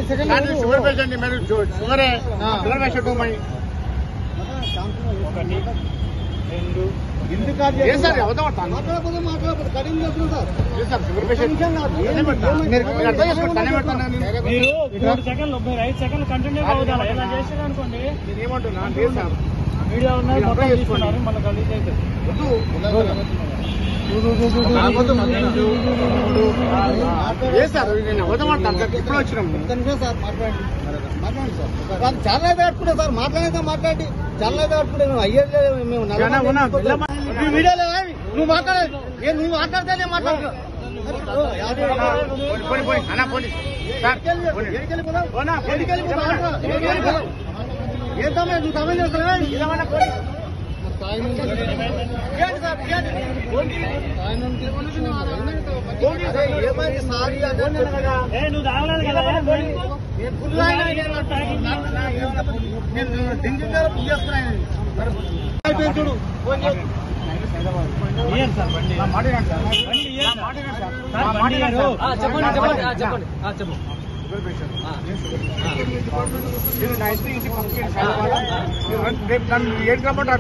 Sugar patient మీరు షుగరే sugar patient sir అవతాను మాట్లాడకపోతే కడిగి సార్ షుగర్ పేషెంట్ మీరు 3 సెకండ్లు 5 సెకండ్లు కంటిన్యూ అవుతారు. ఇలా చేసేది అనుకోండి నేనేమంటున్నా లేదు సార్ వీడియో ఉన్నది మొత్తం తీసుకున్నారు మళ్ళీ గలీజ్ అవుతుంది. సార్ నేను అవతమాడతాను సార్ ఇప్పుడు వచ్చినాము సార్ మాట్లాడండి మాట్లాడండి సార్ చాలా అయితే కట్టుకుంటే సార్ మాట్లాడి చాలా అయితే కట్టుకుంటే మేము అయ్యేది మేము వీడియోలో నువ్వు మాట్లాడాలి నువ్వు మాట్లాడితే నేను మాట్లాడుతున్నా ఏం సమయం నువ్వు సమయం చేస్తున్నావు ఏమైంది సారీ నువ్వు తాగలేదు కదా చూడు చెప్పండి రేపు నన్ను ఏం రమ్మంటారు